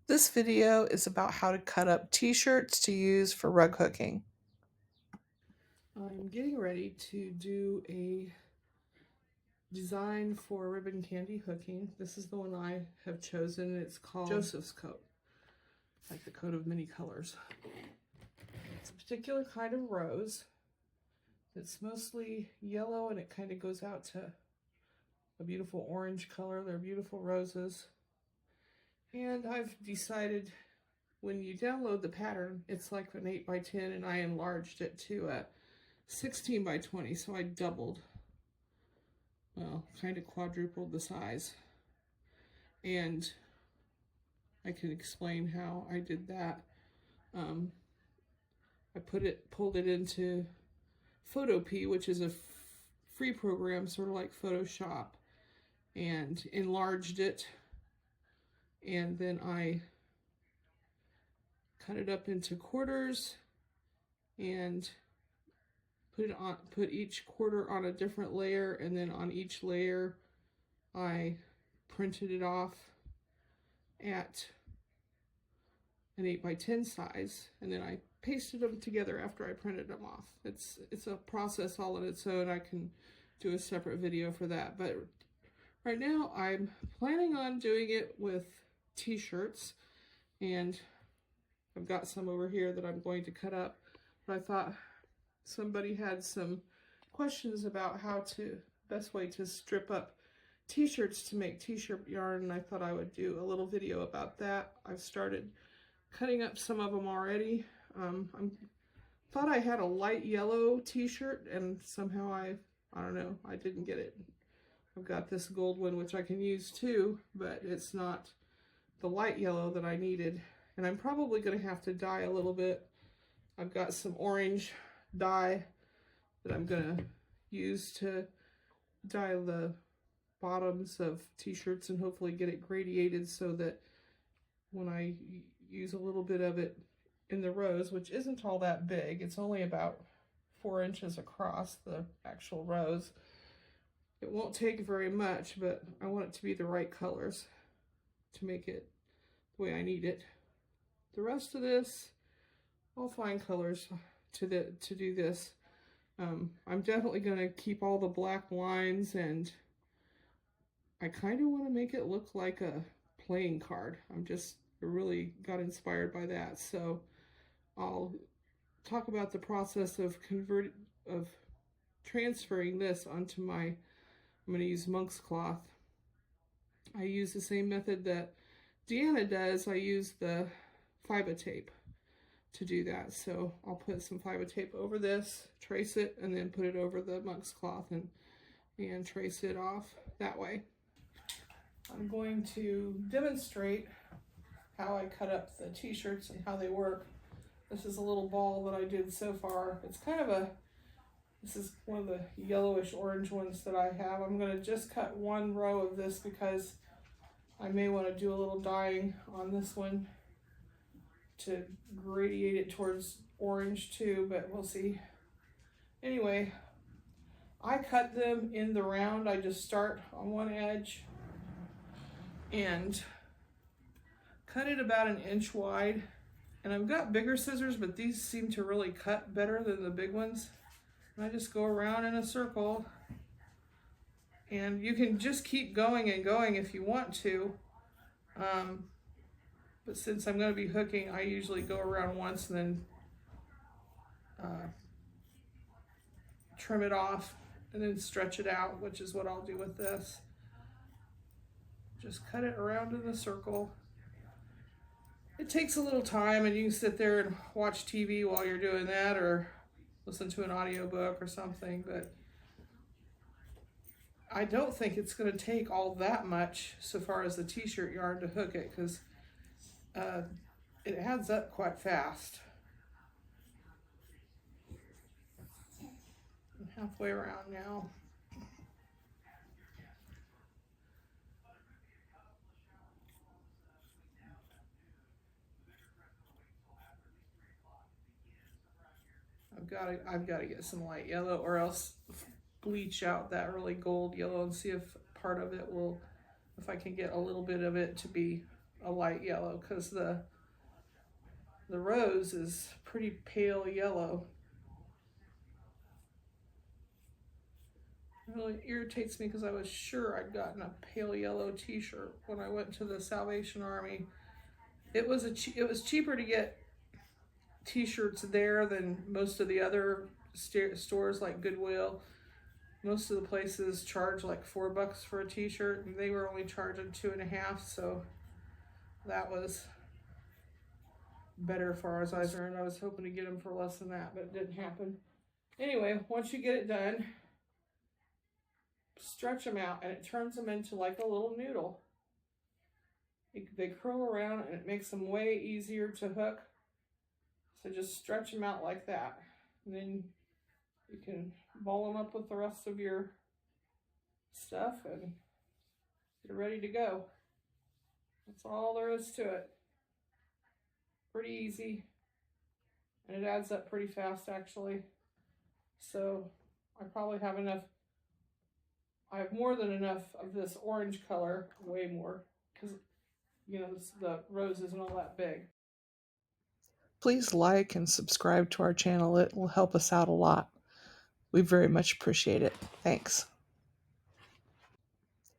This video is about how to cut up t-shirts to use for rug hooking. I'm getting ready to do a design for ribbon candy hooking. This is the one I have chosen. It's called Joseph's coat, like the coat of many colors. It's a particular kind of rose. It's mostly yellow and it kind of goes out to a beautiful orange color. They're beautiful roses. And I've decided when you download the pattern, it's like an 8 by 10 and I enlarged it to a 16 by 20, so I doubled, well, kind of quadrupled the size. And I can explain how I did that. I pulled it into Photopea, which is a free program, sort of like Photoshop, and enlarged it. And then I cut it up into quarters and put each quarter on a different layer, and then on each layer I printed it off at an 8 by 10 size, and then I pasted them together after I printed them off. It's a process all on its own. I can do a separate video for that, but right now I'm planning on doing it with t-shirts, and I've got some over here that I'm going to cut up, but I thought somebody had some questions about best way to strip up t-shirts to make t-shirt yarn, and I thought I would do a little video about that. I've started cutting up some of them already. I thought I had a light yellow t-shirt, and somehow I don't know, I didn't get it. I've got this gold one which I can use too, but it's not the light yellow that I needed, and I'm probably going to have to dye a little bit. I've got some orange dye that I'm gonna use to dye the bottoms of t-shirts and hopefully get it gradiated so that when I use a little bit of it in the rose, which isn't all that big, it's only about 4 inches across, the actual rose, it won't take very much, but I want it to be the right colors to make it the way I need it. The rest of this, I'll find colors to do this. I'm definitely going to keep all the black lines, and I kind of want to make it look like a playing card. I really got inspired by that, so I'll talk about the process of transferring this onto I'm going to use monk's cloth. I use the same method that Deanna does. I use the fiber tape to do that. So I'll put some fiber tape over this, trace it, and then put it over the monk's cloth and trace it off that way. I'm going to demonstrate how I cut up the t-shirts and how they work. This is a little ball that I did so far. It's kind of this is one of the yellowish orange ones that I have. I'm going to just cut one row of this because I may want to do a little dyeing on this one to gradiate it towards orange too, but we'll see. Anyway, I cut them in the round. I just start on one edge and cut it about 1 inch wide. And I've got bigger scissors, but these seem to really cut better than the big ones. And I just go around in a circle, and you can just keep going and going if you want to. But since I'm going to be hooking, I usually go around once and then trim it off and then stretch it out, which is what I'll do with this. Just cut it around in a circle. It takes a little time, and you can sit there and watch TV while you're doing that, or listen to an audiobook or something, but I don't think it's going to take all that much so far as the t-shirt yarn to hook it, because it adds up quite fast. I'm halfway around now. I've got to get some light yellow, or else bleach out that really gold yellow and see if part of it will, if I can get a little bit of it to be a light yellow because the rose is pretty pale yellow. It really irritates me because I was sure I'd gotten a pale yellow t-shirt when I went to the Salvation Army. It was cheaper to get t-shirts there than most of the other stores like Goodwill. Most of the places charge like $4 for a t-shirt, and they were only charging 2.5, so that was better as far as I was concerned. I was hoping to get them for less than that, but it didn't happen. Anyway, once you get it done, stretch them out, and it turns them into like a little noodle. They curl around, and it makes them way easier to hook. So just stretch them out like that, and then you can ball them up with the rest of your stuff, and you're ready to go. That's all there is to it. Pretty easy, and it adds up pretty fast actually. So I probably have enough. I have more than enough of this orange color, way more, because you know the rose isn't all that big. Please like and subscribe to our channel. It will help us out a lot. We very much appreciate it. Thanks.